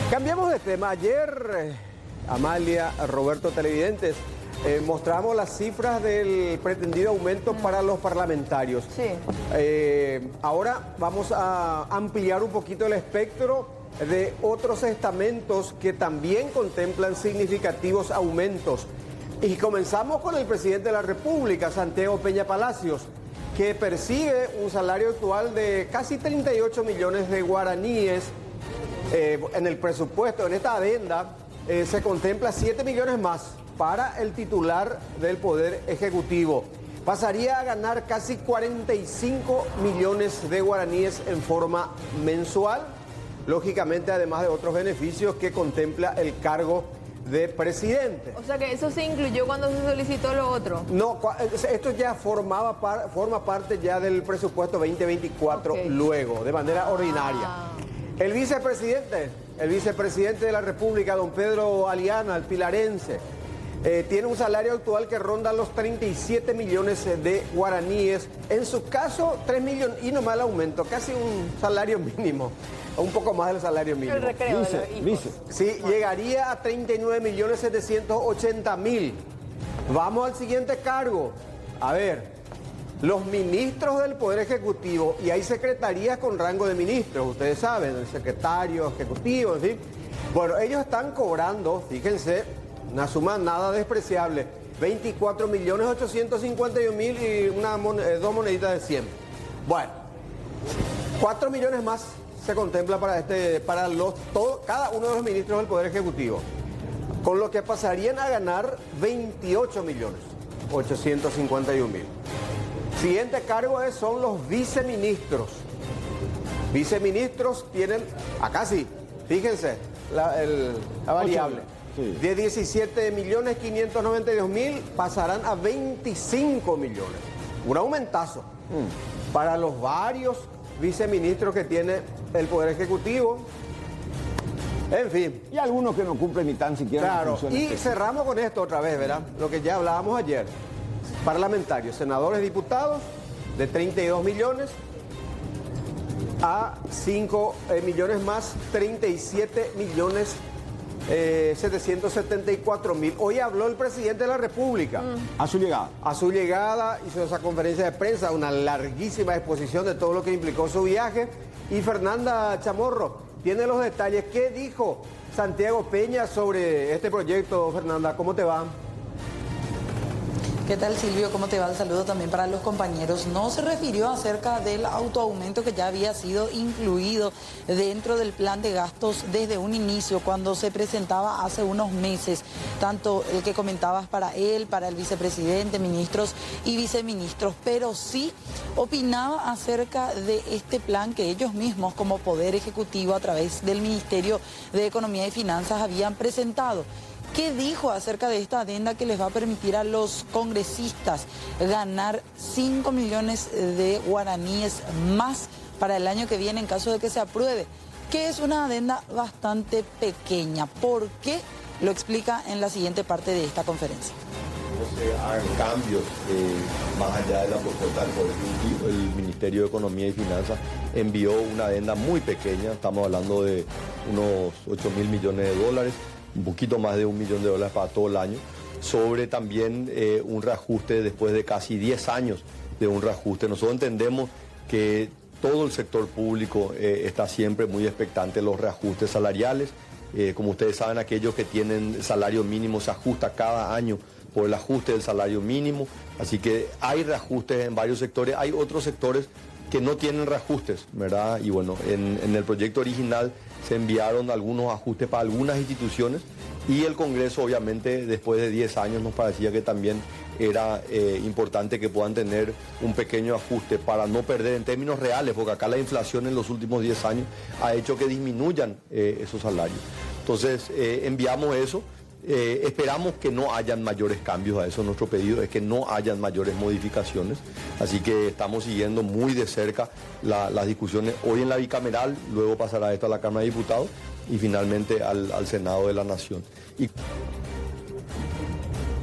Cambiamos de tema. Ayer, Amalia, Roberto, televidentes, mostramos las cifras del pretendido aumento para los parlamentarios. Sí. Ahora vamos a ampliar un poquito el espectro de otros estamentos que también contemplan significativos aumentos. Y comenzamos con el presidente de la República, Santiago Peña Palacios, que percibe un salario actual de casi 38 millones de guaraníes. En el presupuesto, en esta adenda, se contempla 7 millones más para el titular del Poder Ejecutivo. Pasaría a ganar casi 45 millones de guaraníes en forma mensual, lógicamente además de otros beneficios que contempla el cargo de presidente. O sea que eso se incluyó cuando se solicitó lo otro. No, esto ya forma parte ya del presupuesto 2024 luego, de manera ordinaria. El vicepresidente de la República, don Pedro Aliana, el pilarense, tiene un salario actual que ronda los 37 millones de guaraníes. En su caso, 3 millones y nomás el aumento, casi un salario mínimo, un poco más del salario mínimo. El recreo de los hijos. Sí, llegaría a 39.780.000. Vamos al siguiente cargo. A ver, los ministros del Poder Ejecutivo, y hay secretarías con rango de ministros, ustedes saben, el secretario ejecutivo, en fin. Bueno, ellos están cobrando, fíjense, una suma nada despreciable, 24.851.000 y dos moneditas de 100. Bueno, 4 millones más se contempla para cada uno de los ministros del Poder Ejecutivo, con lo que pasarían a ganar 28.851.000. Siguiente cargo son los viceministros. Viceministros tienen, acá sí, fíjense, la variable. Sí. De 17.592.000 pasarán a 25 millones. Un aumentazo para los varios viceministros que tiene el Poder Ejecutivo. En fin. Y algunos que no cumplen ni tan siquiera. Claro, y cerramos con esto otra vez, ¿verdad? Lo que ya hablábamos ayer. Parlamentarios, senadores, diputados, de 32 millones a 5 millones más, 37.774.000. Hoy habló el presidente de la República. A su llegada. A su llegada hizo esa conferencia de prensa, una larguísima exposición de todo lo que implicó su viaje. Y Fernanda Chamorro tiene los detalles. ¿Qué dijo Santiago Peña sobre este proyecto, Fernanda? ¿Cómo te va? ¿Qué tal, Silvio? ¿Cómo te va? El saludo también para los compañeros. No se refirió acerca del autoaumento que ya había sido incluido dentro del plan de gastos desde un inicio, cuando se presentaba hace unos meses, tanto el que comentabas para él, para el vicepresidente, ministros y viceministros, pero sí opinaba acerca de este plan que ellos mismos como Poder Ejecutivo a través del Ministerio de Economía y Finanzas habían presentado. ¿Qué dijo acerca de esta adenda que les va a permitir a los congresistas ganar 5 millones de guaraníes más para el año que viene en caso de que se apruebe? Que es una adenda bastante pequeña. ¿Por qué? Lo explica en la siguiente parte de esta conferencia. No se hagan cambios más allá de la propuesta del Poder Ejecutivo. El Ministerio de Economía y Finanzas envió una adenda muy pequeña, estamos hablando de unos 8.000 millones de dólares, un poquito más de $1 millón para todo el año, sobre también un reajuste después de casi 10 años de un reajuste. Nosotros entendemos que todo el sector público está siempre muy expectante de los reajustes salariales. Como ustedes saben, aquellos que tienen salario mínimo se ajusta cada año por el ajuste del salario mínimo, así que hay reajustes en varios sectores, hay otros sectores que no tienen reajustes, ¿verdad? Y bueno, en el proyecto original se enviaron algunos ajustes para algunas instituciones y el Congreso, obviamente, después de 10 años nos parecía que también era importante que puedan tener un pequeño ajuste para no perder en términos reales, porque acá la inflación en los últimos 10 años ha hecho que disminuyan esos salarios. Entonces, enviamos eso. Esperamos que no hayan mayores cambios a eso. Nuestro pedido es que no hayan mayores modificaciones, así que estamos siguiendo muy de cerca las discusiones hoy en la bicameral, luego pasará esto a la Cámara de Diputados y finalmente al Senado de la Nación.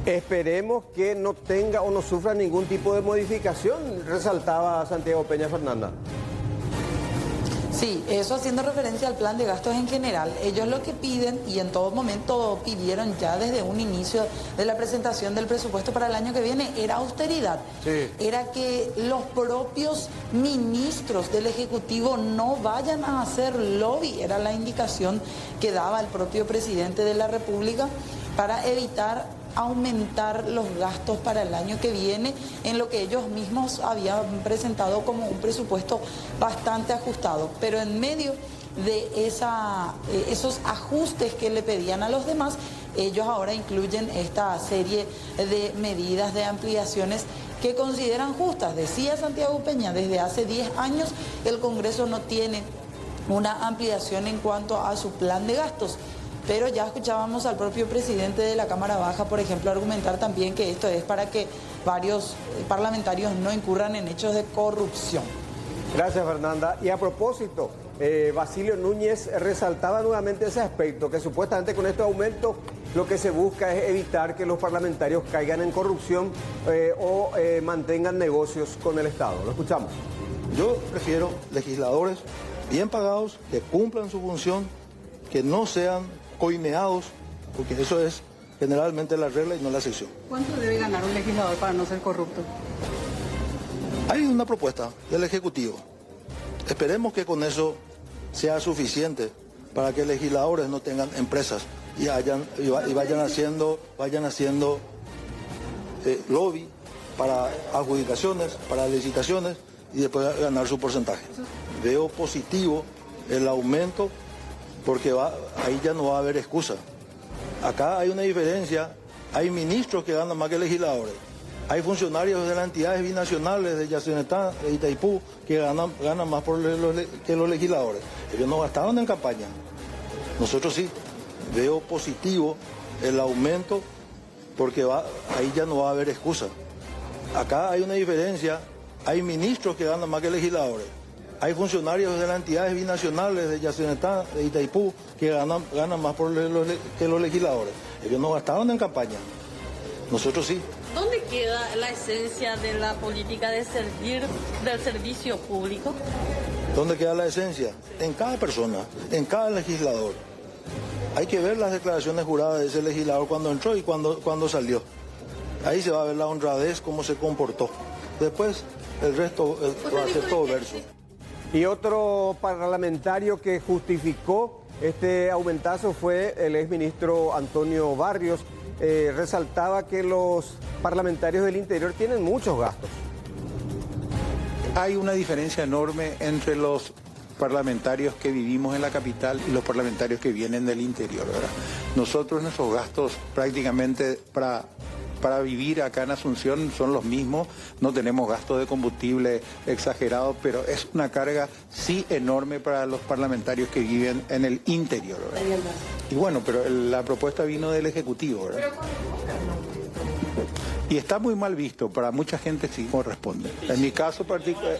Esperemos que no tenga o no sufra ningún tipo de modificación, resaltaba Santiago Peña. Fernanda. Sí. Sí, eso haciendo referencia al plan de gastos en general. Ellos lo que piden, y en todo momento pidieron ya desde un inicio de la presentación del presupuesto para el año que viene, era austeridad. Sí. Era que los propios ministros del Ejecutivo no vayan a hacer lobby. Era la indicación que daba el propio presidente de la República para evitar aumentar los gastos para el año que viene en lo que ellos mismos habían presentado como un presupuesto bastante ajustado. Pero en medio de esos ajustes que le pedían a los demás, ellos ahora incluyen esta serie de medidas de ampliaciones que consideran justas. Decía Santiago Peña, desde hace 10 años el Congreso no tiene una ampliación en cuanto a su plan de gastos. Pero ya escuchábamos al propio presidente de la Cámara Baja, por ejemplo, argumentar también que esto es para que varios parlamentarios no incurran en hechos de corrupción. Gracias, Fernanda. Y a propósito, Basilio Núñez resaltaba nuevamente ese aspecto, que supuestamente con este aumento lo que se busca es evitar que los parlamentarios caigan en corrupción o mantengan negocios con el Estado. Lo escuchamos. Yo prefiero legisladores bien pagados, que cumplan su función, que no sean coimeados, porque eso es generalmente la regla y no la excepción. ¿Cuánto debe ganar un legislador para no ser corrupto? Hay una propuesta del Ejecutivo. Esperemos que con eso sea suficiente para que legisladores no tengan empresas y vayan haciendo lobby para adjudicaciones, para licitaciones y después ganar su porcentaje. Veo positivo el aumento porque ahí ya no va a haber excusa. Acá hay una diferencia, hay ministros que ganan más que legisladores, hay funcionarios de las entidades binacionales de Yacinetá, de Itaipú, que ganan más que los legisladores. Ellos no gastaron en campaña, nosotros sí. Veo positivo el aumento porque ahí ya no va a haber excusa. Acá hay una diferencia, hay ministros que ganan más que legisladores. Hay funcionarios de las entidades binacionales de Yacinetá, de Itaipú, que ganan más que los legisladores. Ellos no gastaron en campaña, nosotros sí. ¿Dónde queda la esencia de la política de del servicio público? ¿Dónde queda la esencia? En cada persona, en cada legislador. Hay que ver las declaraciones juradas de ese legislador cuando entró y cuando salió. Ahí se va a ver la honradez, cómo se comportó. Después, el resto va a ser todo verso. Y otro parlamentario que justificó este aumentazo fue el exministro Antonio Barrios. Resaltaba que los parlamentarios del interior tienen muchos gastos. Hay una diferencia enorme entre los parlamentarios que vivimos en la capital y los parlamentarios que vienen del interior, ¿verdad? Nosotros, nuestros gastos prácticamente para vivir acá en Asunción son los mismos, no tenemos gastos de combustible exagerados, pero es una carga sí enorme para los parlamentarios que viven en el interior, ¿verdad? Y bueno, pero la propuesta vino del Ejecutivo, ¿verdad? Y está muy mal visto, para mucha gente sí corresponde. En mi caso particular...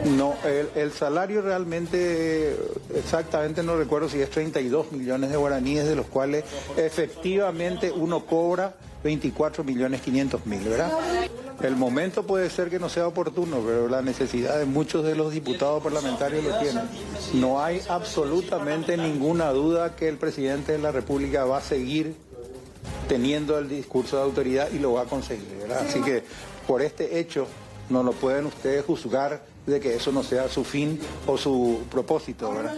No, el salario realmente, exactamente no recuerdo si es 32 millones de guaraníes, de los cuales efectivamente uno cobra 24.500.000, ¿verdad? El momento puede ser que no sea oportuno, pero la necesidad de muchos de los diputados parlamentarios lo tienen. No hay absolutamente ninguna duda que el presidente de la República va a seguir teniendo el discurso de autoridad y lo va a conseguir, ¿verdad? Así que por este hecho no lo pueden ustedes juzgar de que eso no sea su fin o su propósito, ¿verdad?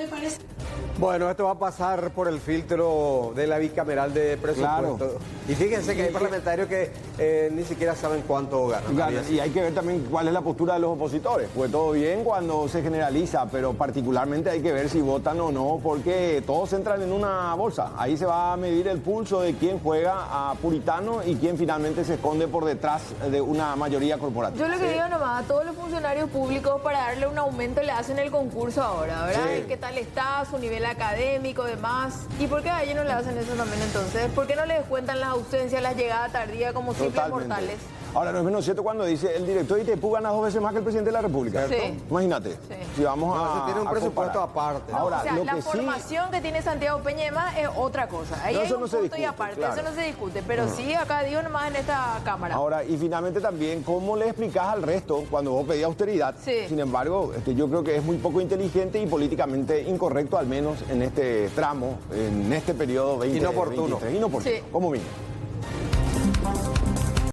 Bueno, esto va a pasar por el filtro de la bicameral de presupuesto. Claro. Y fíjense que hay parlamentarios que ni siquiera saben cuánto ganan. Y hay que ver también cuál es la postura de los opositores. Pues todo bien cuando se generaliza, pero particularmente hay que ver si votan o no, porque todos entran en una bolsa. Ahí se va a medir el pulso de quién juega a puritano y quién finalmente se esconde por detrás de una mayoría corporativa. Yo lo que digo nomás, a todos los funcionarios públicos para darle un aumento le hacen el concurso ahora, ¿verdad? Sí. ¿Qué tal está? Su nivel académico, demás. ¿Y por qué a ellos no le hacen eso también entonces? ¿Por qué no les descuentan las ausencias, las llegadas tardías como simples mortales? Ahora, no es menos cierto cuando dice el director de Itaipú gana 2 veces más que el presidente de la República. Sí. Imagínate. Sí. Si vamos No, a. ese tiene un a presupuesto comparar. aparte. Ahora, o sea, lo la que sí- formación que tiene Santiago Peña y demás es otra cosa. Ahí No, hay eso un no se punto y discute, aparte, claro. eso no se discute. Pero sí, acá digo nomás en esta cámara. Ahora, y finalmente también, ¿cómo le explicás al resto cuando vos pedís austeridad? Sí. Sin embargo, yo creo que es muy poco inteligente y políticamente incorrecto, al menos en este tramo, en este periodo 2023. Inoportuno. Inoportuno, Sí. como mínimo.